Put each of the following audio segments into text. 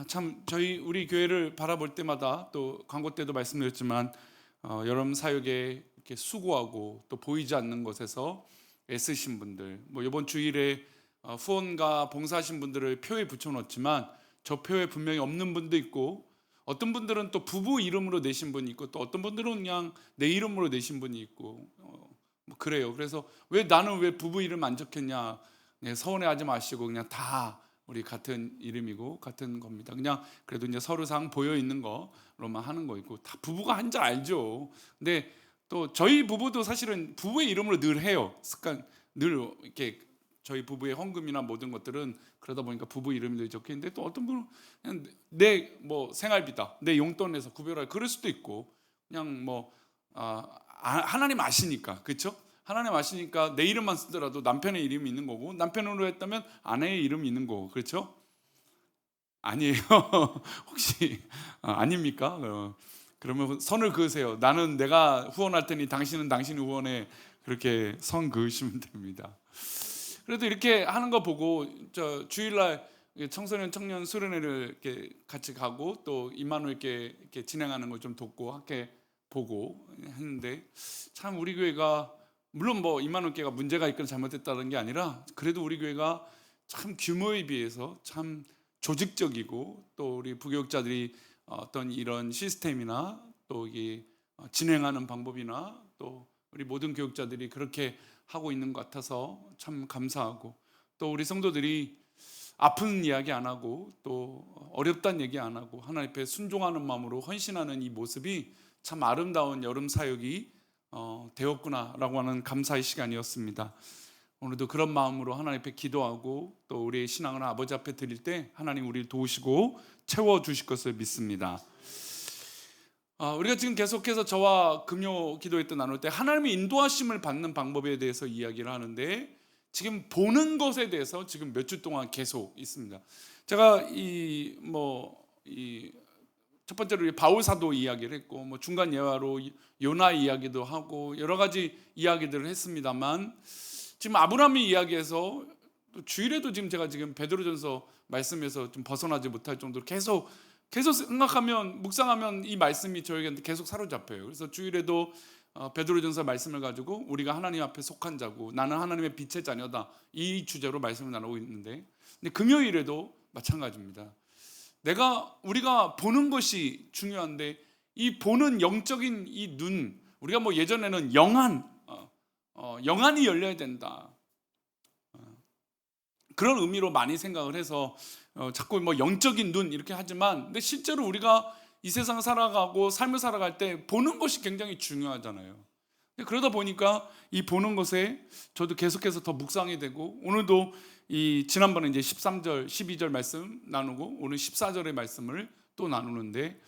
참 우리 교회를 바라볼 때마다 또 광고 때도 말씀드렸지만 여러분 사역에 이렇게 수고하고 또 보이지 않는 곳에서 애쓰신 분들, 뭐 이번 주일에 후원과 봉사하신 분들을 표에 붙여놓지만 저 표에 분명히 없는 분도 있고, 어떤 분들은 또 부부 이름으로 내신 분이 있고, 또 어떤 분들은 그냥 내 이름으로 내신 분이 있고, 뭐 그래요. 그래서 나는 왜 부부 이름 안 적혔냐, 네, 서운해하지 마시고 그냥 다 우리 같은 이름이고 같은 겁니다. 그냥 그래도 이제 서로상 보여 있는 거로만 하는 거이고, 다 부부가 한 줄 알죠. 근데 또 저희 부부도 사실은 부부의 이름으로 늘 해요. 습관 늘 이렇게 저희 부부의 헌금이나 모든 것들은 그러다 보니까 부부 이름이 적혀 있는데, 또 어떤 분은 그냥 내 뭐 생활비다, 내 용돈에서 구별할 그럴 수도 있고, 그냥 뭐 하나님 아시니까, 그렇죠? 하나님 아시니까 내 이름만 쓰더라도 남편의 이름이 있는 거고, 남편으로 했다면 아내의 이름이 있는 거고, 그렇죠? 아니에요. 혹시 아닙니까? 그러면 선을 그으세요. 나는 내가 후원할 테니 당신은 당신이 후원해. 그렇게 선 그으시면 됩니다. 그래도 이렇게 하는 거 보고 저 주일날 청소년 청년 수련회를 이렇게 같이 가고, 또 임마누엘께 이렇게 진행하는 걸 좀 돕고 학회 보고 했는데, 참 우리 교회가, 물론 뭐 임마누엘교회가 문제가 있거나 잘못됐다는 게 아니라, 그래도 우리 교회가 참 규모에 비해서 참 조직적이고, 또 우리 부교육자들이 어떤 이런 시스템이나 또 이게 진행하는 방법이나 또 우리 모든 교육자들이 그렇게 하고 있는 것 같아서 참 감사하고, 또 우리 성도들이 아픈 이야기 안 하고 또 어렵다는 얘기 안 하고 하나님 앞에 순종하는 마음으로 헌신하는 이 모습이 참 아름다운 여름 사역이 되었구나라고 하는 감사의 시간이었습니다. 오늘도 그런 마음으로 하나님 앞에 기도하고, 또 우리의 신앙을 아버지 앞에 드릴 때 하나님 우리를 도우시고 채워주실 것을 믿습니다. 우리가 지금 계속해서 저와 금요 기도회 때 나눌 때 하나님의 인도하심을 받는 방법에 대해서 이야기를 하는데, 지금 보는 것에 대해서 지금 몇 주 동안 계속 있습니다. 제가 첫 번째로 바울 사도 이야기를 했고, 뭐 중간 예화로 요나 이야기도 하고 여러 가지 이야기들을 했습니다만, 지금 아브라함의 이야기에서 주일에도 제가 베드로전서 말씀에서 좀 벗어나지 못할 정도로 계속 생각하면, 묵상하면 이 말씀이 저에게 계속 사로잡혀요. 그래서 주일에도 베드로전서 말씀을 가지고 우리가 하나님 앞에 속한 자고 나는 하나님의 빛의 자녀다, 이 주제로 말씀을 나누고 있는데, 근데 금요일에도 마찬가지입니다. 우리가 보는 것이 중요한데, 이 보는 영적인 이 눈, 우리가 뭐 예전에는 영안이 열려야 된다, 그런 의미로 많이 생각을 해서 자꾸 뭐 영적인 눈 이렇게 하지만, 근데 실제로 우리가 이 세상 살아가고 삶을 살아갈 때 보는 것이 굉장히 중요하잖아요. 그러다 보니까 이 보는 것에 저도 계속해서 더 묵상이 되고, 오늘도 지난번에 이제 13절 12절 말씀 나누고 오늘 14절의 말씀을 또 나누는데,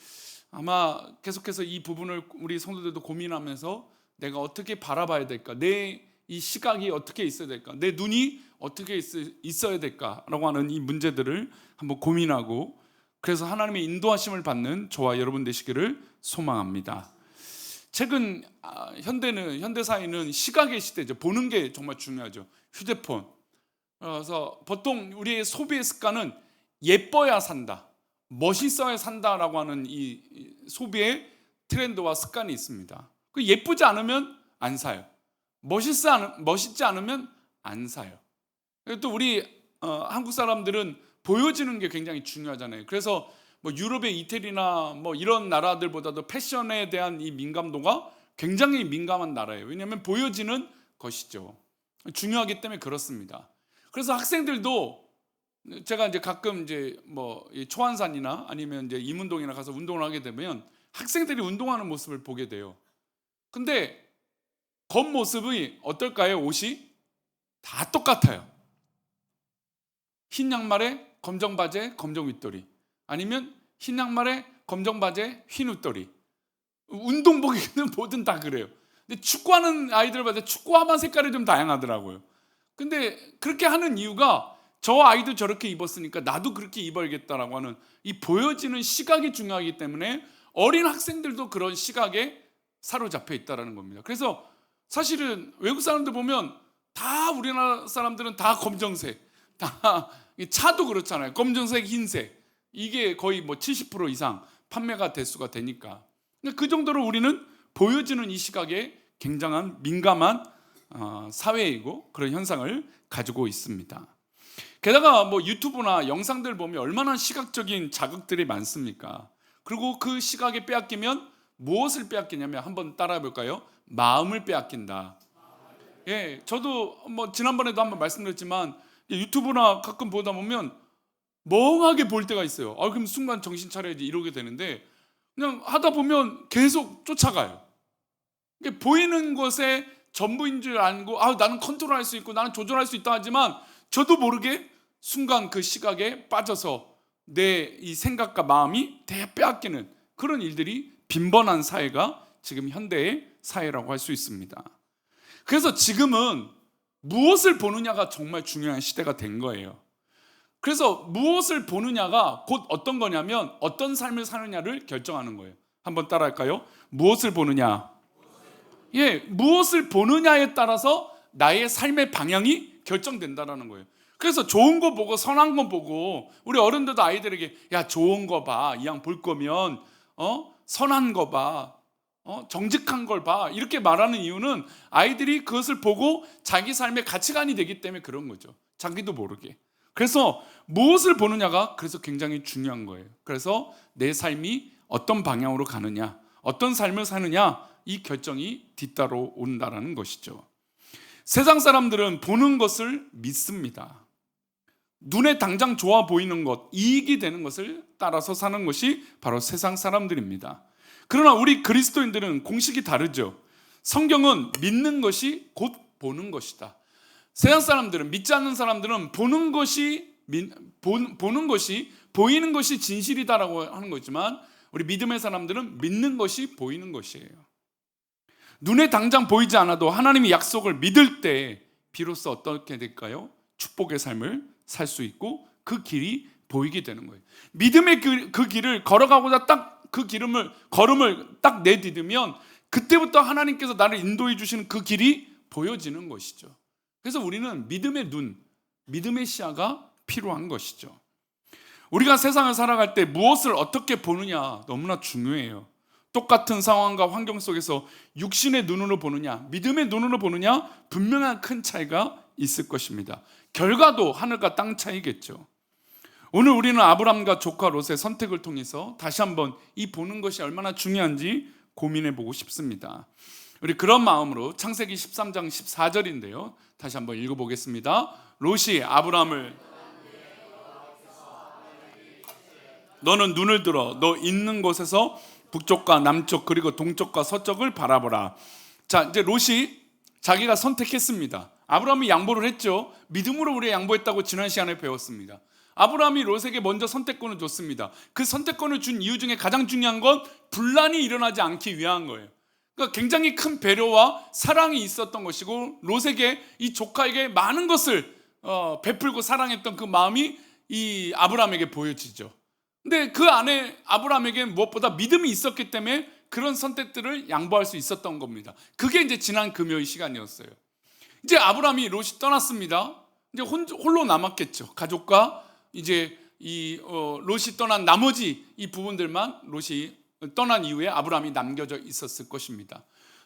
아마 계속해서 이 부분을 우리 성도들도 고민하면서 내가 어떻게 바라봐야 될까, 내 이 시각이 어떻게 있어야 될까, 내 눈이 어떻게 있어야 될까라고 하는 이 문제들을 한번 고민하고, 그래서 하나님의 인도하심을 받는 저와 여러분 되시기를 소망합니다. 최근 현대사회는 시각의 시대죠. 보는 게 정말 중요하죠. 휴대폰. 그래서 보통 우리의 소비의 습관은 예뻐야 산다, 멋있어야 산다라고 하는 이 소비의 트렌드와 습관이 있습니다. 예쁘지 않으면 안 사요. 멋있지 않으면 안 사요. 또 우리 한국 사람들은 보여지는 게 굉장히 중요하잖아요. 그래서 뭐 유럽의 이태리나 뭐 이런 나라들보다도 패션에 대한 이 민감도가 굉장히 민감한 나라예요. 왜냐하면 보여지는 것이죠. 중요하기 때문에 그렇습니다. 그래서 학생들도, 제가 이제 가끔 뭐 초안산이나 아니면 이제 이문동이나 가서 운동을 하게 되면 학생들이 운동하는 모습을 보게 돼요. 근데 겉모습이 어떨까요? 옷이 다 똑같아요. 흰 양말에 검정 바지에 검정 윗돌이, 아니면 흰 양말에 검정 바지에 흰 윗돌이. 운동복에는 뭐든 다 그래요. 근데 축구하는 아이들 봤을 때 축구화만 색깔이 좀 다양하더라고요. 근데 그렇게 하는 이유가, 저 아이도 저렇게 입었으니까 나도 그렇게 입어야겠다라고 하는 이 보여지는 시각이 중요하기 때문에 어린 학생들도 그런 시각에 사로잡혀 있다는 겁니다. 그래서 사실은 외국 사람들 보면 다, 우리나라 사람들은 다 검정색, 다 차도 그렇잖아요. 검정색, 흰색. 이게 거의 뭐 70% 이상 판매가 대수가 되니까. 그 정도로 우리는 보여지는 이 시각에 굉장한 민감한 사회이고 그런 현상을 가지고 있습니다. 게다가 뭐 유튜브나 영상들 보면 얼마나 시각적인 자극들이 많습니까? 그리고 그 시각에 빼앗기면 무엇을 빼앗기냐면 한번 따라해 볼까요? 마음을 빼앗긴다. 예, 저도 뭐 지난번에도 한번 말씀드렸지만 유튜브나 가끔 보다 보면 멍하게 볼 때가 있어요. 그럼 순간 정신 차려야지 이러게 되는데 그냥 하다 보면 계속 쫓아가요. 보이는 것에 전부인 줄 알고 나는 컨트롤할 수 있고 나는 조절할 수 있다 하지만 저도 모르게 순간 그 시각에 빠져서 내 이 생각과 마음이 빼앗기는 그런 일들이 빈번한 사회가 지금 현대의 사회라고 할 수 있습니다. 그래서 지금은 무엇을 보느냐가 정말 중요한 시대가 된 거예요. 그래서 무엇을 보느냐가 곧 어떤 거냐면 어떤 삶을 사느냐를 결정하는 거예요. 한번 따라할까요? 무엇을 보느냐? 예, 무엇을 보느냐에 따라서 나의 삶의 방향이 결정된다라는 거예요. 그래서 좋은 거 보고 선한 거 보고 우리 어른들도 아이들에게 야 좋은 거 봐, 이왕 볼 거면 선한 거 봐, 정직한 걸 봐 이렇게 말하는 이유는 아이들이 그것을 보고 자기 삶의 가치관이 되기 때문에 그런 거죠. 자기도 모르게. 그래서 무엇을 보느냐가 그래서 굉장히 중요한 거예요. 그래서 내 삶이 어떤 방향으로 가느냐, 어떤 삶을 사느냐 이 결정이 뒤따로 온다라는 것이죠. 세상 사람들은 보는 것을 믿습니다. 눈에 당장 좋아 보이는 것, 이익이 되는 것을 따라서 사는 것이 바로 세상 사람들입니다. 그러나 우리 그리스도인들은 공식이 다르죠. 성경은 믿는 것이 곧 보는 것이다. 세상 사람들은, 믿지 않는 사람들은 보는 것이 보이는 것이 진실이다라고 하는 거지만 우리 믿음의 사람들은 믿는 것이 보이는 것이에요. 눈에 당장 보이지 않아도 하나님의 약속을 믿을 때 비로소 어떻게 될까요? 축복의 삶을 살 수 있고 그 길이 보이게 되는 거예요. 믿음의 그 길을 걸어가고자 딱 그 걸음을 딱 내디디면 그때부터 하나님께서 나를 인도해 주시는 그 길이 보여지는 것이죠. 그래서 우리는 믿음의 눈, 믿음의 시야가 필요한 것이죠. 우리가 세상을 살아갈 때 무엇을 어떻게 보느냐 너무나 중요해요. 똑같은 상황과 환경 속에서 육신의 눈으로 보느냐, 믿음의 눈으로 보느냐 분명한 큰 차이가 있을 것입니다. 결과도 하늘과 땅 차이겠죠. 오늘 우리는 아브람과 조카 롯의 선택을 통해서 다시 한번 이 보는 것이 얼마나 중요한지 고민해 보고 싶습니다. 우리 그런 마음으로 창세기 13장 14절인데요. 다시 한번 읽어보겠습니다. 롯이 아브람을 너는 눈을 들어 너 있는 곳에서 북쪽과 남쪽 그리고 동쪽과 서쪽을 바라보라. 자, 이제 롯이 자기가 선택했습니다. 아브라함이 양보를 했죠. 믿음으로 우리가 양보했다고 지난 시간에 배웠습니다. 아브라함이 롯에게 먼저 선택권을 줬습니다. 그 선택권을 준 이유 중에 가장 중요한 건 분란이 일어나지 않기 위한 거예요. 그러니까 굉장히 큰 배려와 사랑이 있었던 것이고 롯에게 이 조카에게 많은 것을 베풀고 사랑했던 그 마음이 이 아브라함에게 보여지죠. 근데 그 안에 아브라함에게는 무엇보다 믿음이 있었기 때문에 그런 선택들을 양보할 수 있었던 겁니다. 그게 이제 지난 금요일 시간이었어요. 이제 아브라함이 롯이 떠났습니다. 이제 홀로 남았겠죠. 가족과 이제 이 롯이 떠난 나머지 이 부분들만 롯이 떠난 이후에 아브라함이 남겨져 있었을 것입니다.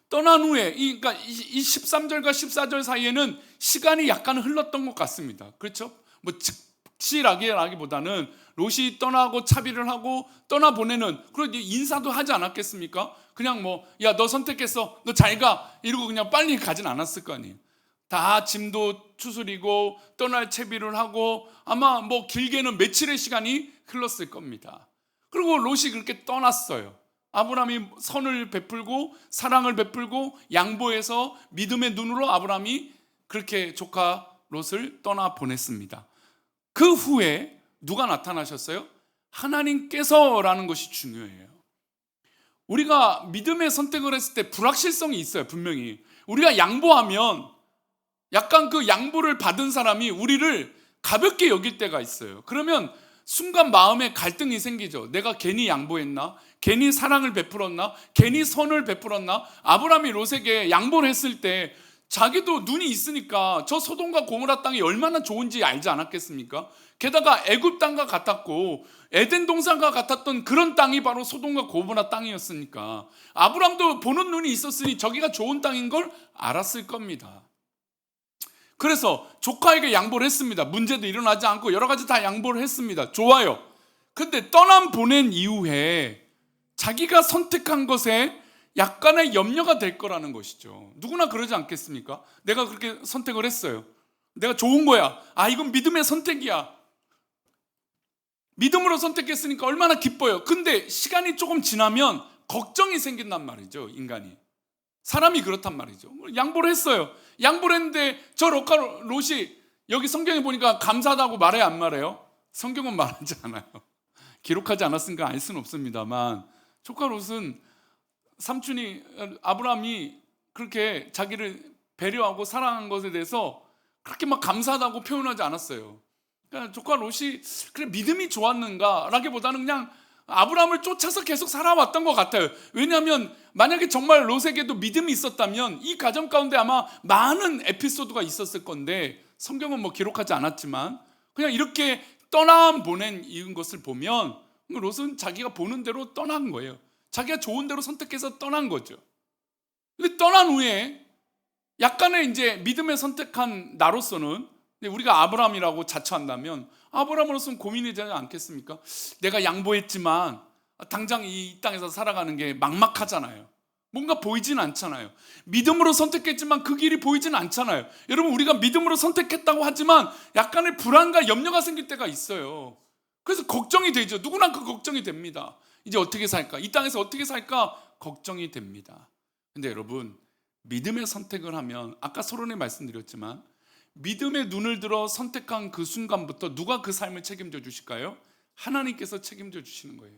떠난 후에 그러니까 이 13절과 14절 사이에는 시간이 약간 흘렀던 것 같습니다. 그렇죠? 뭐 즉시라기보다는 롯이 떠나고 차비를 하고 떠나보내는 그리고 인사도 하지 않았겠습니까? 그냥 뭐 야 너 선택했어 너 잘 가 이러고 그냥 빨리 가진 않았을 거 아니에요. 다 짐도 추스리고 떠날 채비를 하고 아마 뭐 길게는 며칠의 시간이 흘렀을 겁니다. 그리고 롯이 그렇게 떠났어요. 아브라함이 선을 베풀고 사랑을 베풀고 양보해서 믿음의 눈으로 아브라함이 그렇게 조카 롯을 떠나 보냈습니다. 그 후에 누가 나타나셨어요? 하나님께서라는 것이 중요해요. 우리가 믿음의 선택을 했을 때 불확실성이 있어요. 분명히 우리가 양보하면 약간 그 양보를 받은 사람이 우리를 가볍게 여길 때가 있어요. 그러면 순간 마음에 갈등이 생기죠. 내가 괜히 양보했나? 괜히 사랑을 베풀었나? 괜히 선을 베풀었나? 아브라함이 롯에게 양보를 했을 때 자기도 눈이 있으니까 저 소돔과 고모라 땅이 얼마나 좋은지 알지 않았겠습니까? 게다가 애굽 땅과 같았고 에덴 동산과 같았던 그런 땅이 바로 소돔과 고모라 땅이었으니까 아브라함도 보는 눈이 있었으니 저기가 좋은 땅인 걸 알았을 겁니다. 그래서 조카에게 양보를 했습니다. 문제도 일어나지 않고 여러 가지 다 양보를 했습니다. 좋아요. 근데 떠남 보낸 이후에 자기가 선택한 것에 약간의 염려가 될 거라는 것이죠. 누구나 그러지 않겠습니까? 내가 그렇게 선택을 했어요. 내가 좋은 거야. 이건 믿음의 선택이야. 믿음으로 선택했으니까 얼마나 기뻐요. 근데 시간이 조금 지나면 걱정이 생긴단 말이죠. 인간이. 사람이 그렇단 말이죠. 양보를 했어요. 양보를 했는데 저 롯이 여기 성경에 보니까 감사하다고 말해요, 안 말해요? 성경은 말하지 않아요. 기록하지 않았으니까 알 수는 없습니다만 조카 롯은 삼촌이 아브라함이 그렇게 자기를 배려하고 사랑한 것에 대해서 그렇게 막 감사하다고 표현하지 않았어요. 그러니까 조카 롯이 그래 믿음이 좋았는가라기보다는 그냥 아브라함을 쫓아서 계속 살아왔던 것 같아요. 왜냐하면 만약에 정말 롯에게도 믿음이 있었다면 이 가정 가운데 아마 많은 에피소드가 있었을 건데 성경은 뭐 기록하지 않았지만 그냥 이렇게 떠남 보낸 이은 것을 보면 롯은 자기가 보는 대로 떠난 거예요. 자기가 좋은 대로 선택해서 떠난 거죠. 근데 떠난 후에 약간의 이제 믿음에 선택한 나로서는 우리가 아브라함이라고 자처한다면 아브라함으로서는 고민이 되지 않겠습니까? 내가 양보했지만 당장 이 땅에서 살아가는 게 막막하잖아요. 뭔가 보이진 않잖아요. 믿음으로 선택했지만 그 길이 보이진 않잖아요. 여러분 우리가 믿음으로 선택했다고 하지만 약간의 불안과 염려가 생길 때가 있어요. 그래서 걱정이 되죠. 누구나 그 걱정이 됩니다. 이제 어떻게 살까? 이 땅에서 어떻게 살까? 걱정이 됩니다. 근데 여러분 믿음의 선택을 하면 아까 서론에 말씀드렸지만 믿음의 눈을 들어 선택한 그 순간부터 누가 그 삶을 책임져 주실까요? 하나님께서 책임져 주시는 거예요.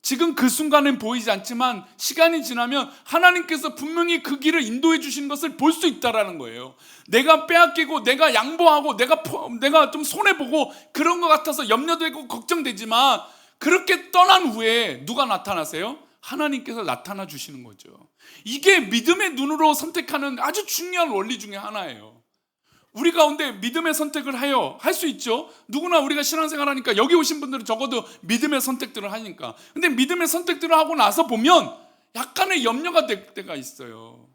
지금 그 순간은 보이지 않지만 시간이 지나면 하나님께서 분명히 그 길을 인도해 주시는 것을 볼 수 있다라는 거예요. 내가 빼앗기고 내가 양보하고 내가 좀 손해보고 그런 것 같아서 염려되고 걱정되지만 그렇게 떠난 후에 누가 나타나세요? 하나님께서 나타나 주시는 거죠. 이게 믿음의 눈으로 선택하는 아주 중요한 원리 중에 하나예요. 우리 가운데 믿음의 선택을 할 수 있죠. 누구나 우리가 신앙생활 하니까 여기 오신 분들은 적어도 믿음의 선택들을 하니까. 근데 믿음의 선택들을 하고 나서 보면 약간의 염려가 될 때가 있어요.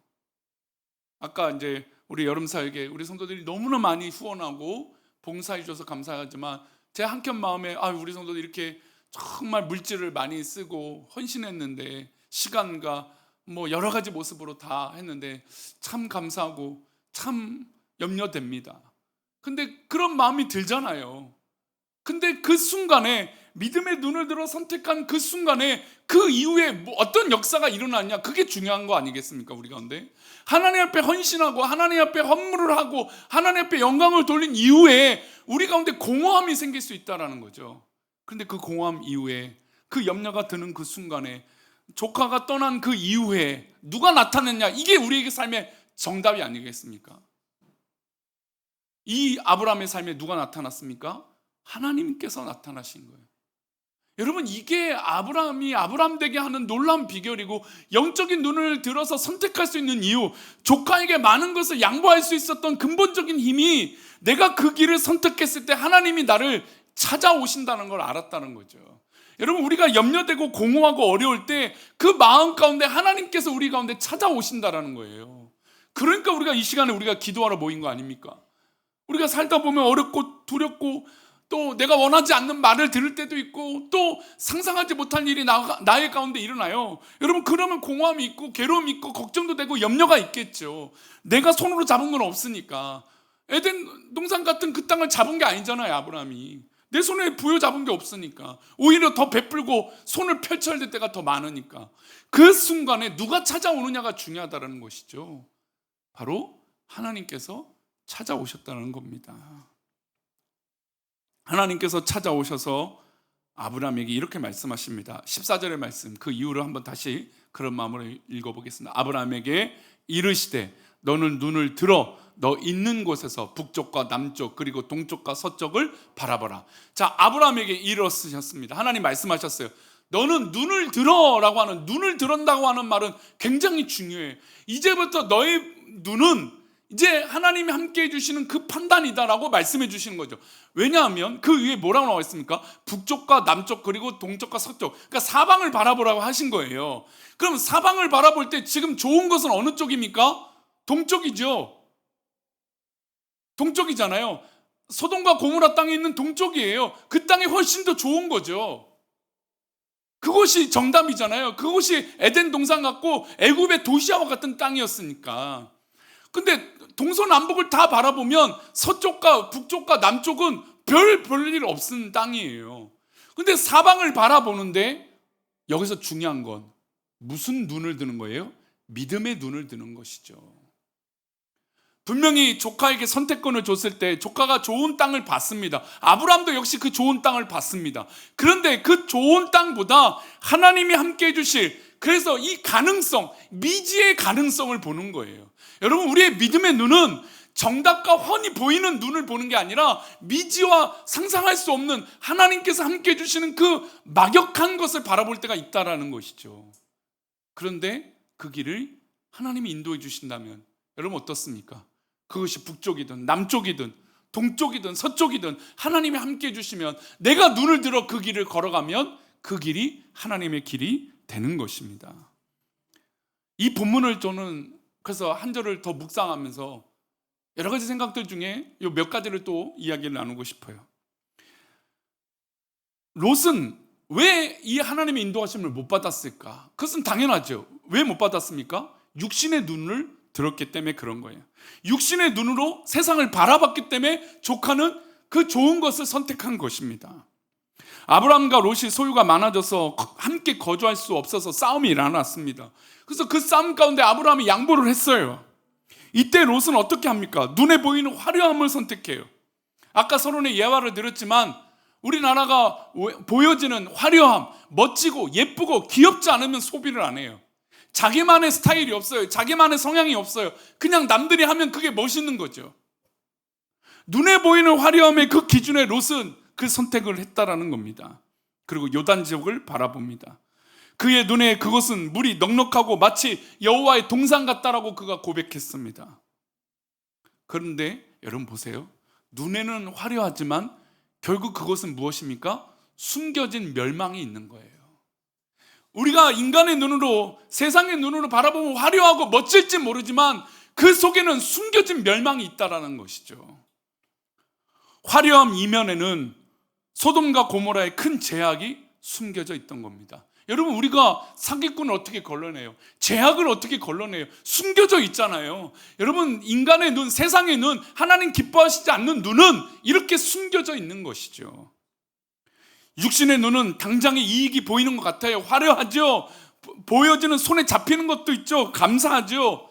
아까 이제 우리 여름사역에 우리 성도들이 너무나 많이 후원하고 봉사해 줘서 감사하지만 제 한켠 마음에 우리 성도들이 이렇게 정말 물질을 많이 쓰고 헌신했는데 시간과 뭐 여러 가지 모습으로 다 했는데 참 감사하고 참 염려됩니다. 근데 그런 마음이 들잖아요. 근데 그 순간에 믿음의 눈을 들어 선택한 그 순간에 그 이후에 뭐 어떤 역사가 일어났냐, 그게 중요한 거 아니겠습니까? 우리 가운데 하나님 앞에 헌신하고 하나님 앞에 헌물을 하고 하나님 앞에 영광을 돌린 이후에 우리 가운데 공허함이 생길 수 있다는 거죠. 그런데 그 공허함 이후에 그 염려가 드는 그 순간에 조카가 떠난 그 이후에 누가 나타났냐, 이게 우리에게 삶의 정답이 아니겠습니까? 이 아브라함의 삶에 누가 나타났습니까? 하나님께서 나타나신 거예요. 여러분 이게 아브라함이 아브라함 되게 하는 놀라운 비결이고 영적인 눈을 들어서 선택할 수 있는 이유, 조카에게 많은 것을 양보할 수 있었던 근본적인 힘이 내가 그 길을 선택했을 때 하나님이 나를 찾아오신다는 걸 알았다는 거죠. 여러분 우리가 염려되고 공허하고 어려울 때 그 마음 가운데 하나님께서 우리 가운데 찾아오신다는 거예요. 그러니까 우리가 이 시간에 우리가 기도하러 모인 거 아닙니까? 우리가 살다 보면 어렵고 두렵고 또 내가 원하지 않는 말을 들을 때도 있고 또 상상하지 못한 일이 나의 가운데 일어나요. 여러분 그러면 공허함이 있고 괴로움이 있고 걱정도 되고 염려가 있겠죠. 내가 손으로 잡은 건 없으니까. 에덴 동산 같은 그 땅을 잡은 게 아니잖아요. 아브라함이 내 손에 부여잡은 게 없으니까. 오히려 더 베풀고 손을 펼쳐야 될 때가 더 많으니까. 그 순간에 누가 찾아오느냐가 중요하다는 것이죠. 바로 하나님께서 찾아오셨다는 겁니다. 하나님께서 찾아오셔서 아브라함에게 이렇게 말씀하십니다. 14절의 말씀, 그 이유를 한번 다시 그런 마음으로 읽어보겠습니다. 아브라함에게 이르시되 너는 눈을 들어 너 있는 곳에서 북쪽과 남쪽 그리고 동쪽과 서쪽을 바라보라. 자, 아브라함에게 이르셨습니다. 하나님 말씀하셨어요. 너는 눈을 들어라고 하는, 눈을 들었다고 하는 말은 굉장히 중요해요. 이제부터 너의 눈은 이제 하나님이 함께 해주시는 그 판단이다라고 말씀해 주시는 거죠. 왜냐하면 그 위에 뭐라고 나와 있습니까? 북쪽과 남쪽 그리고 동쪽과 서쪽, 그러니까 사방을 바라보라고 하신 거예요. 그럼 사방을 바라볼 때 지금 좋은 것은 어느 쪽입니까? 동쪽이죠. 동쪽이잖아요. 소돔과 고모라 땅에 있는 동쪽이에요. 그 땅이 훨씬 더 좋은 거죠. 그곳이 정답이잖아요. 그곳이 에덴 동산 같고 애굽의 도시아와 같은 땅이었으니까. 근데 동서남북을 다 바라보면 서쪽과 북쪽과 남쪽은 별일 없는 땅이에요. 근데 사방을 바라보는데 여기서 중요한 건 무슨 눈을 드는 거예요? 믿음의 눈을 드는 것이죠. 분명히 조카에게 선택권을 줬을 때 조카가 좋은 땅을 봤습니다. 아브라함도 역시 그 좋은 땅을 봤습니다. 그런데 그 좋은 땅보다 하나님이 함께 해주실, 그래서 이 가능성, 미지의 가능성을 보는 거예요. 여러분, 우리의 믿음의 눈은 정답과 훤히 보이는 눈을 보는 게 아니라 미지와 상상할 수 없는 하나님께서 함께 해주시는 그 막역한 것을 바라볼 때가 있다라는 것이죠. 그런데 그 길을 하나님이 인도해 주신다면 여러분 어떻습니까? 그것이 북쪽이든 남쪽이든 동쪽이든 서쪽이든 하나님이 함께 해주시면, 내가 눈을 들어 그 길을 걸어가면 그 길이 하나님의 길이 되는 것입니다. 이 본문을 저는 그래서 한 절을 더 묵상하면서 여러 가지 생각들 중에 이 몇 가지를 또 이야기를 나누고 싶어요. 롯은 왜 이 하나님의 인도하심을 못 받았을까? 그것은 당연하죠. 왜 못 받았습니까? 육신의 눈을 들었기 때문에 그런 거예요. 육신의 눈으로 세상을 바라봤기 때문에 조카는 그 좋은 것을 선택한 것입니다. 아브라함과 롯이 소유가 많아져서 함께 거주할 수 없어서 싸움이 일어났습니다. 그래서 그 싸움 가운데 아브라함이 양보를 했어요. 이때 롯은 어떻게 합니까? 눈에 보이는 화려함을 선택해요. 아까 서론의 예화를 들었지만 우리나라가 보여지는 화려함, 멋지고 예쁘고 귀엽지 않으면 소비를 안 해요. 자기만의 스타일이 없어요. 자기만의 성향이 없어요. 그냥 남들이 하면 그게 멋있는 거죠. 눈에 보이는 화려함의 그 기준에 롯은 그 선택을 했다라는 겁니다. 그리고 요단 지역을 바라봅니다. 그의 눈에 그것은 물이 넉넉하고 마치 여호와의 동산 같다라고 그가 고백했습니다. 그런데 여러분 보세요. 눈에는 화려하지만 결국 그것은 무엇입니까? 숨겨진 멸망이 있는 거예요. 우리가 인간의 눈으로, 세상의 눈으로 바라보면 화려하고 멋질지 모르지만 그 속에는 숨겨진 멸망이 있다라는 것이죠. 화려함 이면에는 소돔과 고모라의 큰 제약이 숨겨져 있던 겁니다. 여러분, 우리가 사기꾼을 어떻게 걸러내요? 제약을 어떻게 걸러내요? 숨겨져 있잖아요. 여러분, 인간의 눈, 세상의 눈, 하나님 기뻐하시지 않는 눈은 이렇게 숨겨져 있는 것이죠. 육신의 눈은 당장의 이익이 보이는 것 같아요. 화려하죠. 보여지는, 손에 잡히는 것도 있죠. 감사하죠.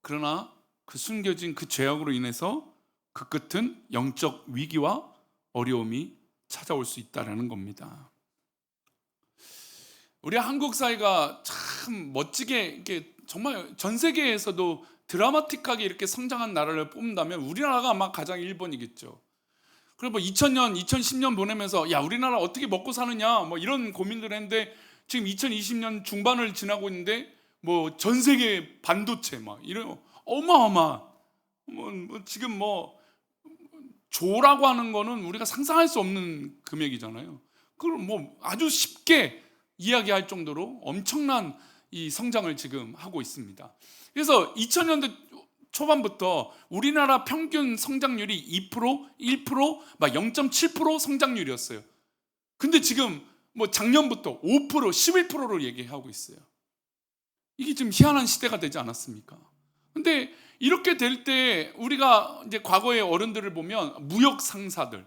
그러나 그 숨겨진 그 죄악으로 인해서 그 끝은 영적 위기와 어려움이 찾아올 수 있다는 겁니다. 우리 한국 사회가 참 멋지게 이렇게 정말 전 세계에서도 드라마틱하게 이렇게 성장한 나라를 뽑는다면 우리나라가 아마 가장 1번이겠죠. 그리고 뭐 2000년, 2010년 보내면서 야, 우리나라 어떻게 먹고 사느냐 뭐 이런 고민들 했는데 지금 2020년 중반을 지나고 있는데 뭐 전 세계 반도체 막 이런 어마어마 뭐 지금 뭐 조라고 하는 거는 우리가 상상할 수 없는 금액이잖아요. 그걸 뭐 아주 쉽게 이야기할 정도로 엄청난 이 성장을 지금 하고 있습니다. 그래서 2000년대 초반부터 우리나라 평균 성장률이 2%, 1%, 막 0.7% 성장률이었어요. 근데 지금 뭐 작년부터 5%, 11%를 얘기하고 있어요. 이게 지금 희한한 시대가 되지 않았습니까? 근데 이렇게 될 때 우리가 이제 과거의 어른들을 보면 무역 상사들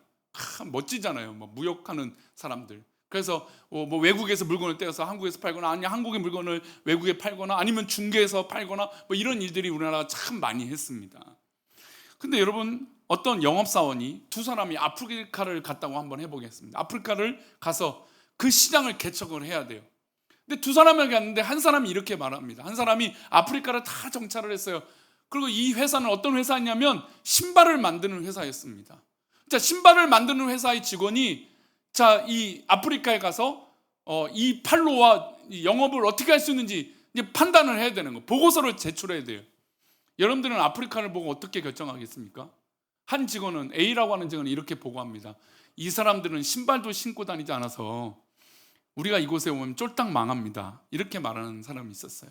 멋지잖아요. 뭐 무역하는 사람들. 그래서 뭐 외국에서 물건을 떼어서 한국에서 팔거나, 아니 한국의 물건을 외국에 팔거나, 아니면 중개해서 팔거나, 뭐 이런 일들이 우리나라가 참 많이 했습니다. 근데 여러분, 어떤 영업사원이 두 사람이 아프리카를 갔다고 한번 해보겠습니다. 아프리카를 가서 그 시장을 개척을 해야 돼요. 근데 두 사람이 갔는데 한 사람이 이렇게 말합니다. 한 사람이 아프리카를 다 정찰을 했어요. 그리고 이 회사는 어떤 회사냐면 신발을 만드는 회사였습니다. 자, 신발을 만드는 회사의 직원이 자, 이 아프리카에 가서 이 판로와 영업을 어떻게 할 수 있는지 이제 판단을 해야 되는 거, 보고서를 제출해야 돼요. 여러분들은 아프리카를 보고 어떻게 결정하겠습니까? 한 직원은, A라고 하는 직원은 이렇게 보고합니다. 이 사람들은 신발도 신고 다니지 않아서 우리가 이곳에 오면 쫄딱 망합니다. 이렇게 말하는 사람이 있었어요.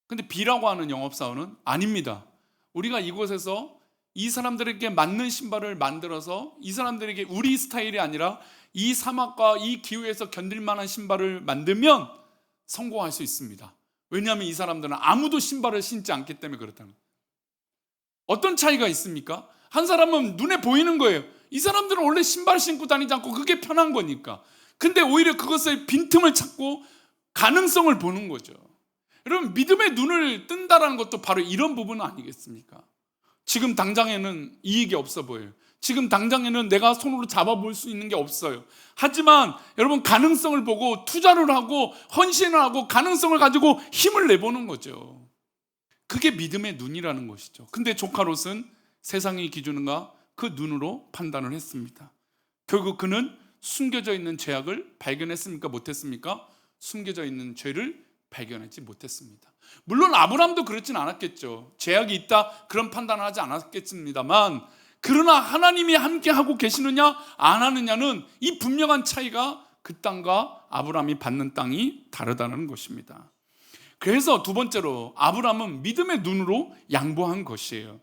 근데 B라고 하는 영업사원은 아닙니다. 우리가 이곳에서 이 사람들에게 맞는 신발을 만들어서 이 사람들에게 우리 스타일이 아니라 이 사막과 이 기후에서 견딜 만한 신발을 만들면 성공할 수 있습니다. 왜냐하면 이 사람들은 아무도 신발을 신지 않기 때문에 그렇다는 거예요. 어떤 차이가 있습니까? 한 사람은 눈에 보이는 거예요. 이 사람들은 원래 신발 신고 다니지 않고 그게 편한 거니까. 근데 오히려 그것을 빈틈을 찾고 가능성을 보는 거죠. 여러분, 믿음의 눈을 뜬다는 것도 바로 이런 부분 아니겠습니까? 지금 당장에는 이익이 없어 보여요. 지금 당장에는 내가 손으로 잡아볼 수 있는 게 없어요. 하지만 여러분, 가능성을 보고 투자를 하고 헌신을 하고 가능성을 가지고 힘을 내보는 거죠. 그게 믿음의 눈이라는 것이죠. 근데 조카 롯은 세상의 기준과 그 눈으로 판단을 했습니다. 결국 그는 숨겨져 있는 죄악을 발견했습니까? 못했습니까? 숨겨져 있는 죄를 발견하지 못했습니다. 물론 아브라함도 그렇진 않았겠죠. 죄악이 있다 그런 판단을 하지 않았겠습니다만, 그러나 하나님이 함께하고 계시느냐 안 하느냐는 이 분명한 차이가 그 땅과 아브라함이 받는 땅이 다르다는 것입니다. 그래서 두 번째로 아브라함은 믿음의 눈으로 양보한 것이에요.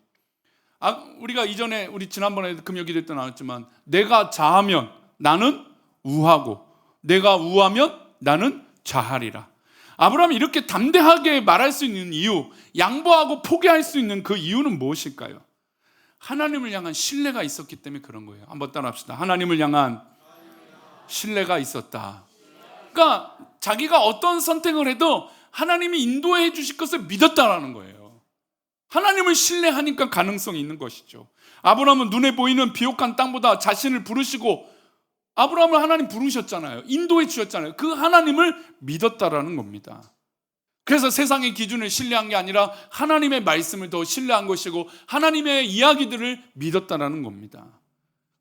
우리가 이전에 우리 지난번에 금요기도 때 나왔지만, 내가 자하면 나는 우하고 내가 우하면 나는 자하리라. 아브라함이 이렇게 담대하게 말할 수 있는 이유, 양보하고 포기할 수 있는 그 이유는 무엇일까요? 하나님을 향한 신뢰가 있었기 때문에 그런 거예요. 한번 따라합시다. 하나님을 향한 신뢰가 있었다. 그러니까 자기가 어떤 선택을 해도 하나님이 인도해 주실 것을 믿었다라는 거예요. 하나님을 신뢰하니까 가능성이 있는 것이죠. 아브라함은 눈에 보이는 비옥한 땅보다 자신을 부르시고, 아브라함을 하나님 부르셨잖아요. 인도해 주셨잖아요. 그 하나님을 믿었다라는 겁니다. 그래서 세상의 기준을 신뢰한 게 아니라 하나님의 말씀을 더 신뢰한 것이고 하나님의 이야기들을 믿었다라는 겁니다.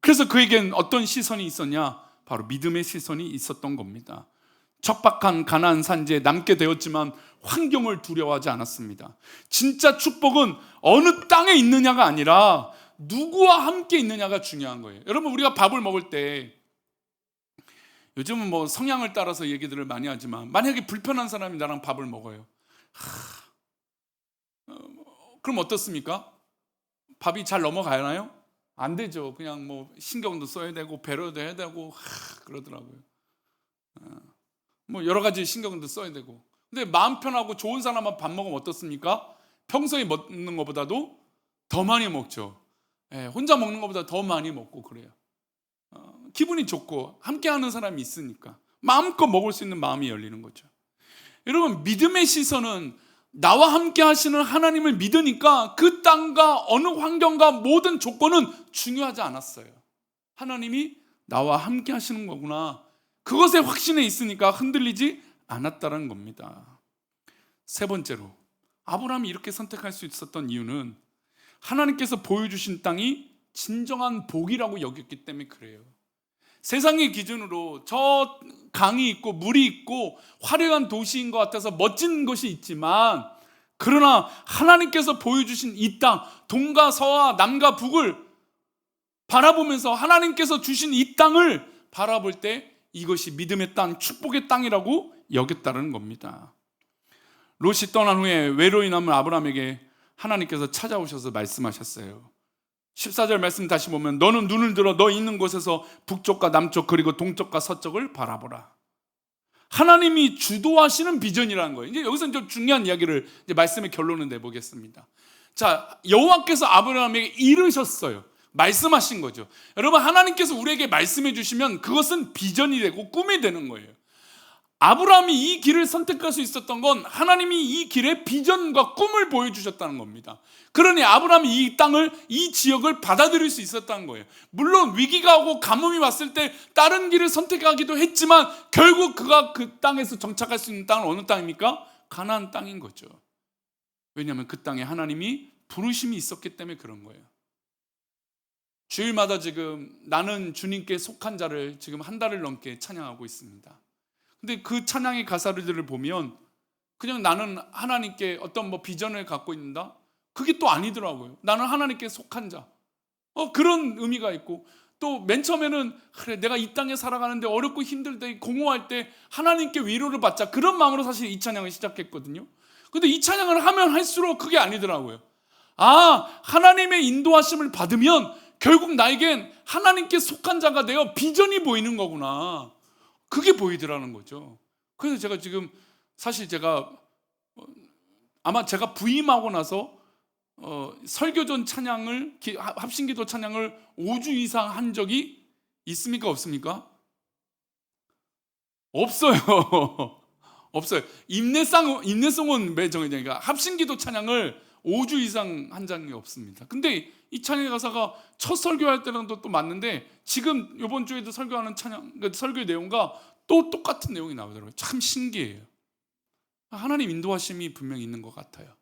그래서 그에겐 어떤 시선이 있었냐? 바로 믿음의 시선이 있었던 겁니다. 척박한 가나안 산지에 남게 되었지만 환경을 두려워하지 않았습니다. 진짜 축복은 어느 땅에 있느냐가 아니라 누구와 함께 있느냐가 중요한 거예요. 여러분, 우리가 밥을 먹을 때 요즘은 뭐 성향을 따라서 얘기들을 많이 하지만, 만약에 불편한 사람이 나랑 밥을 먹어요. 그럼 어떻습니까? 밥이 잘 넘어가나요? 안 되죠. 그냥 뭐 신경도 써야 되고 배려도 해야 되고 그러더라고요. 뭐 여러 가지 신경도 써야 되고. 근데 마음 편하고 좋은 사람만 밥 먹으면 어떻습니까? 평소에 먹는 것보다도 더 많이 먹죠. 혼자 먹는 것보다 더 많이 먹고 그래요. 기분이 좋고 함께하는 사람이 있으니까 마음껏 먹을 수 있는 마음이 열리는 거죠. 여러분, 믿음의 시선은 나와 함께 하시는 하나님을 믿으니까 그 땅과 어느 환경과 모든 조건은 중요하지 않았어요. 하나님이 나와 함께 하시는 거구나, 그것에 확신에 있으니까 흔들리지 않았다는 겁니다. 세 번째로 아브라함이 이렇게 선택할 수 있었던 이유는 하나님께서 보여주신 땅이 진정한 복이라고 여겼기 때문에 그래요. 세상의 기준으로 저 강이 있고 물이 있고 화려한 도시인 것 같아서 멋진 것이 있지만, 그러나 하나님께서 보여주신 이 땅, 동과 서와 남과 북을 바라보면서 하나님께서 주신 이 땅을 바라볼 때 이것이 믿음의 땅, 축복의 땅이라고 여겼다는 겁니다. 롯이 떠난 후에 외로이 남은 아브라함에게 하나님께서 찾아오셔서 말씀하셨어요. 14절 말씀 다시 보면, 너는 눈을 들어 너 있는 곳에서 북쪽과 남쪽 그리고 동쪽과 서쪽을 바라보라. 하나님이 주도하시는 비전이라는 거예요. 이제 여기서 좀 중요한 이야기를 이제 말씀의 결론을 내보겠습니다. 자, 여호와께서 아브라함에게 이르셨어요. 말씀하신 거죠. 여러분, 하나님께서 우리에게 말씀해 주시면 그것은 비전이 되고 꿈이 되는 거예요. 아브라함이 이 길을 선택할 수 있었던 건 하나님이 이 길에 비전과 꿈을 보여주셨다는 겁니다. 그러니 아브라함이 이 땅을, 이 지역을 받아들일 수 있었다는 거예요. 물론 위기가 오고 가뭄이 왔을 때 다른 길을 선택하기도 했지만 결국 그가 그 땅에서 정착할 수 있는 땅은 어느 땅입니까? 가나안 땅인 거죠. 왜냐하면 그 땅에 하나님이 부르심이 있었기 때문에 그런 거예요. 주일마다 지금 나는 주님께 속한 자를 지금 한 달을 넘게 찬양하고 있습니다. 근데 그 찬양의 가사들을 보면 그냥 나는 하나님께 어떤 비전을 갖고 있는다, 그게 또 아니더라고요. 나는 하나님께 속한 자. 그런 의미가 있고, 또 맨 처음에는 그래 내가 이 땅에 살아가는데 어렵고 힘들 때 공허할 때 하나님께 위로를 받자, 그런 마음으로 사실 이 찬양을 시작했거든요. 근데 이 찬양을 하면 할수록 그게 아니더라고요. 하나님의 인도하심을 받으면 결국 나에겐 하나님께 속한 자가 되어 비전이 보이는 거구나, 그게 보이더라는 거죠. 그래서 제가 지금 사실 제가 아마 제가 부임하고 나서 설교전 찬양을, 합심기도 찬양을 5주 이상 한 적이 있습니까? 없습니까? 없어요. 없어요. 인내송은 매 정해지니까 합심기도 찬양을 5주 이상 한 적이 없습니다. 근데 이 찬양의 가사가 첫 설교할 때랑 또 맞는데, 지금 이번 주에도 설교하는 찬양, 설교의 내용과 또 똑같은 내용이 나오더라고요. 참 신기해요. 하나님 인도하심이 분명히 있는 것 같아요.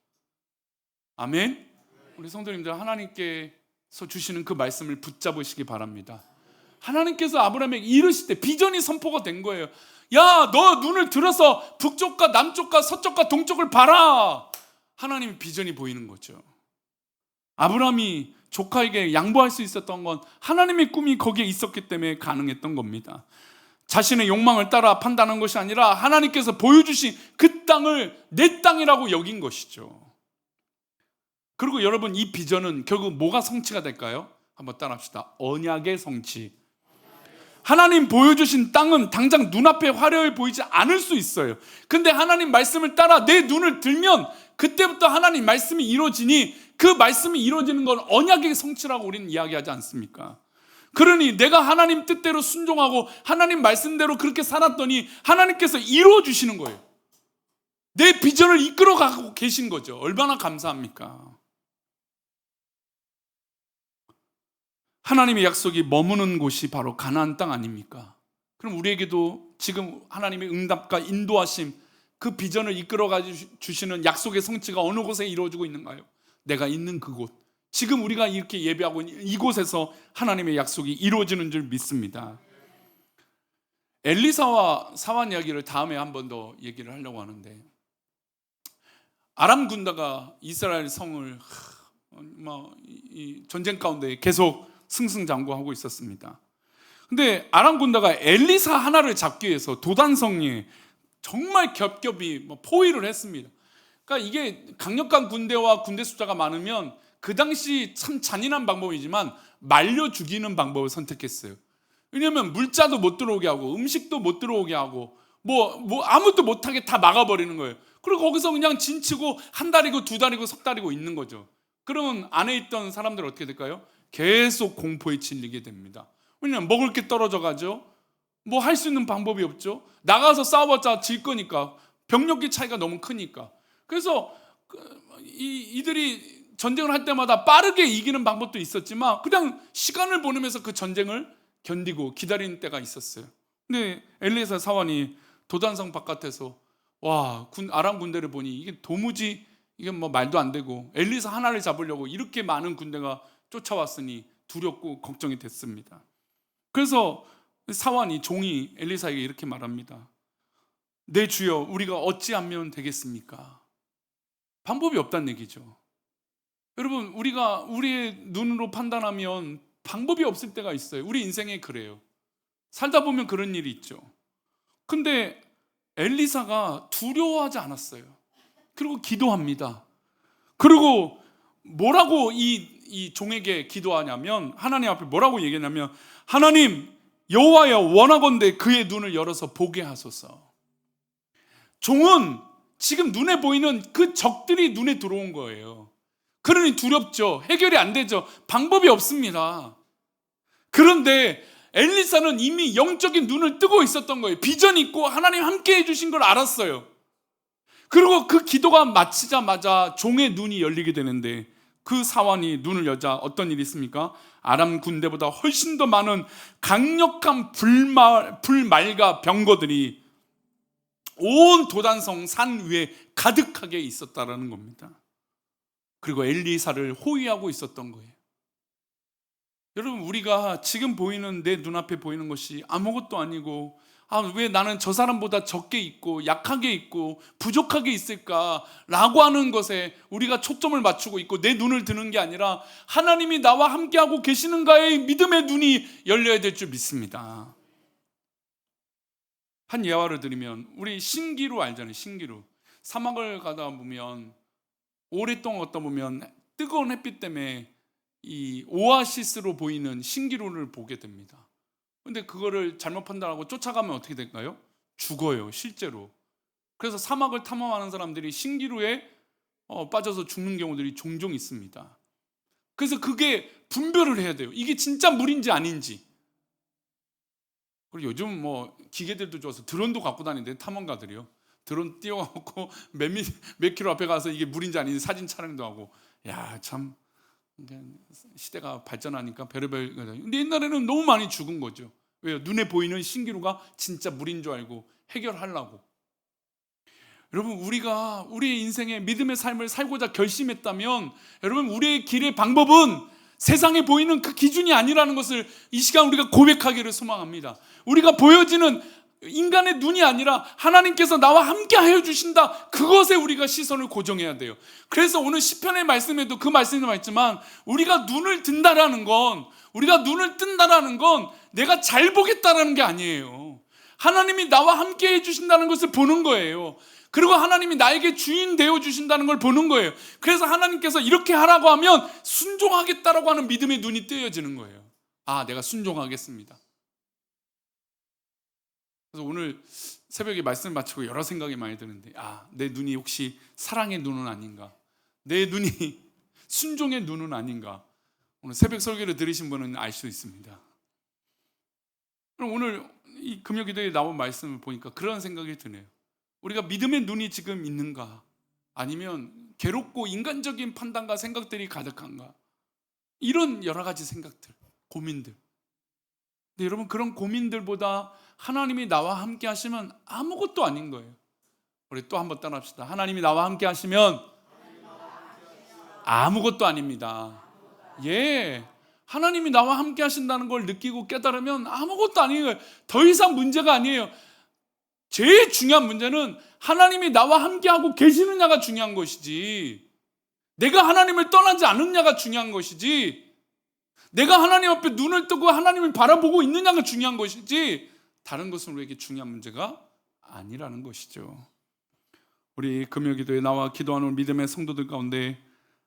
아멘. 우리 성도님들, 하나님께서 주시는 그 말씀을 붙잡으시기 바랍니다. 하나님께서 아브라함에게 이르실 때 비전이 선포가 된 거예요. 야, 너 눈을 들어서 북쪽과 남쪽과 서쪽과 동쪽을 봐라. 하나님의 비전이 보이는 거죠. 아브라함이 조카에게 양보할 수 있었던 건 하나님의 꿈이 거기에 있었기 때문에 가능했던 겁니다. 자신의 욕망을 따라 판단한 것이 아니라 하나님께서 보여주신 그 땅을 내 땅이라고 여긴 것이죠. 그리고 여러분, 이 비전은 결국 뭐가 성취가 될까요? 한번 따라합시다. 언약의 성취. 하나님 보여주신 땅은 당장 눈앞에 화려해 보이지 않을 수 있어요. 근데 하나님 말씀을 따라 내 눈을 들면 그때부터 하나님 말씀이 이루어지니, 그 말씀이 이루어지는 건 언약의 성취라고 우리는 이야기하지 않습니까? 그러니 내가 하나님 뜻대로 순종하고 하나님 말씀대로 그렇게 살았더니 하나님께서 이루어 주시는 거예요. 내 비전을 이끌어가고 계신 거죠. 얼마나 감사합니까? 하나님의 약속이 머무는 곳이 바로 가나안 땅 아닙니까? 그럼 우리에게도 지금 하나님의 응답과 인도하심, 그 비전을 이끌어가 주시는 약속의 성취가 어느 곳에 이루어지고 있는가요? 내가 있는 그곳, 지금 우리가 이렇게 예배하고 있는 이곳에서 하나님의 약속이 이루어지는 줄 믿습니다. 엘리사와 사환 이야기를 다음에 한 번 더 얘기를 하려고 하는데, 아람 군대가 이스라엘 성을 전쟁 가운데 계속 승승장구하고 있었습니다. 근데 아람 군대가 엘리사 하나를 잡기 위해서 도단성에 정말 겹겹이 포위를 했습니다. 그러니까 이게 강력한 군대와 군대 숫자가 많으면 그 당시 참 잔인한 방법이지만 말려 죽이는 방법을 선택했어요. 왜냐하면 물자도 못 들어오게 하고 음식도 못 들어오게 하고 아무것도 못하게 다 막아버리는 거예요. 그리고 거기서 그냥 진치고 한 달이고 두 달이고 석 달이고 있는 거죠. 그러면 안에 있던 사람들은 어떻게 될까요? 계속 공포에 질리게 됩니다. 왜냐하면 먹을 게 떨어져 가죠. 뭐 할 수 있는 방법이 없죠. 나가서 싸워봤자 질 거니까, 병력의 차이가 너무 크니까. 그래서 이들이 전쟁을 할 때마다 빠르게 이기는 방법도 있었지만 그냥 시간을 보내면서 그 전쟁을 견디고 기다리는 때가 있었어요. 근데 엘리사 사환이 도단성 바깥에서 아람 군대를 보니 이게 도무지 이게 말도 안 되고, 엘리사 하나를 잡으려고 이렇게 많은 군대가 쫓아왔으니 두렵고 걱정이 됐습니다. 그래서 사환이, 종이 엘리사에게 이렇게 말합니다. 내 주여, 우리가 어찌하면 되겠습니까? 방법이 없다는 얘기죠. 여러분, 우리가 우리의 눈으로 판단하면 방법이 없을 때가 있어요. 우리 인생에 그래요. 살다 보면 그런 일이 있죠. 근데 엘리사가 두려워하지 않았어요. 그리고 기도합니다. 그리고 뭐라고 이 종에게 기도하냐면, 하나님 앞에 뭐라고 얘기하냐면, 하나님 여호와여, 원하건대 그의 눈을 열어서 보게 하소서. 종은 지금 눈에 보이는 그 적들이 눈에 들어온 거예요. 그러니 두렵죠. 해결이 안 되죠. 방법이 없습니다. 그런데 엘리사는 이미 영적인 눈을 뜨고 있었던 거예요. 비전이 있고 하나님 함께 해주신 걸 알았어요. 그리고 그 기도가 마치자마자 종의 눈이 열리게 되는데, 그 사환이 눈을 여자 어떤 일이 있습니까? 아람 군대보다 훨씬 더 많은 강력한 불말과 병거들이 온 도단성 산 위에 가득하게 있었다라는 겁니다. 그리고 엘리사를 호위하고 있었던 거예요. 여러분, 우리가 지금 보이는 내 눈앞에 보이는 것이 아무것도 아니고 왜 나는 저 사람보다 적게 있고 약하게 있고 부족하게 있을까라고 하는 것에 우리가 초점을 맞추고 있고 내 눈을 드는 게 아니라 하나님이 나와 함께하고 계시는가의 믿음의 눈이 열려야 될 줄 믿습니다. 한 예화를 드리면 우리 신기루 알잖아요. 신기루. 사막을 가다 보면 오랫동안 걷다 보면 뜨거운 햇빛 때문에 이 오아시스로 보이는 신기루를 보게 됩니다. 근데 그거를 잘못 판단하고 쫓아가면 어떻게 될까요? 죽어요, 실제로. 그래서 사막을 탐험하는 사람들이 신기루에 빠져서 죽는 경우들이 종종 있습니다. 그래서 그게 분별을 해야 돼요. 이게 진짜 물인지 아닌지. 그리고 요즘 뭐 기계들도 좋아서 드론도 갖고 다니는데 탐험가들이요. 드론 띄워갖고 몇 킬로 앞에 가서 이게 물인지 아닌지 사진 촬영도 하고. 야, 참 시대가 발전하니까 별의별. 근데 옛날에는 너무 많이 죽은 거죠. 왜요? 눈에 보이는 신기루가 진짜 물인 줄 알고 해결하려고. 여러분, 우리가 우리의 인생에 믿음의 삶을 살고자 결심했다면 여러분, 우리의 길의 방법은 세상에 보이는 그 기준이 아니라는 것을 이 시간 우리가 고백하기를 소망합니다. 우리가 보여지는 인간의 눈이 아니라 하나님께서 나와 함께 하여 주신다, 그것에 우리가 시선을 고정해야 돼요. 그래서 오늘 시편의 말씀에도 그 말씀이 있지만 우리가 눈을 든다라는 건, 우리가 눈을 뜬다라는 건 내가 잘 보겠다라는 게 아니에요. 하나님이 나와 함께 해주신다는 것을 보는 거예요. 그리고 하나님이 나에게 주인 되어 주신다는 걸 보는 거예요. 그래서 하나님께서 이렇게 하라고 하면 순종하겠다라고 하는 믿음의 눈이 뜨여지는 거예요. 아, 내가 순종하겠습니다. 그래서 오늘 새벽에 말씀을 마치고 여러 생각이 많이 드는데, 내 눈이 혹시 사랑의 눈은 아닌가? 내 눈이 순종의 눈은 아닌가? 오늘 새벽 설교를 들으신 분은 알 수 있습니다. 그럼 오늘 이 금요기도에 나온 말씀을 보니까 그런 생각이 드네요. 우리가 믿음의 눈이 지금 있는가? 아니면 괴롭고 인간적인 판단과 생각들이 가득한가? 이런 여러 가지 생각들, 고민들. 근데 여러분, 그런 고민들보다 하나님이 나와 함께 하시면 아무것도 아닌 거예요. 우리 또 한번 따라합시다. 하나님이 나와 함께 하시면 아무것도 아닙니다. 예, 하나님이 나와 함께 하신다는 걸 느끼고 깨달으면 아무것도 아니에요. 더 이상 문제가 아니에요. 제일 중요한 문제는 하나님이 나와 함께하고 계시느냐가 중요한 것이지, 내가 하나님을 떠나지 않느냐가 중요한 것이지, 내가 하나님 앞에 눈을 뜨고 하나님을 바라보고 있느냐가 중요한 것이지, 다른 것은 우리에게 중요한 문제가 아니라는 것이죠. 우리 금요기도에 나와 기도하는 믿음의 성도들 가운데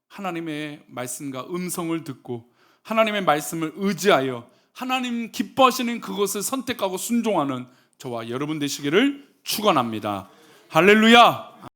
하나님의 말씀과 음성을 듣고 하나님의 말씀을 의지하여 하나님 기뻐하시는 그것을 선택하고 순종하는 저와 여러분 되시기를 축원합니다. 할렐루야.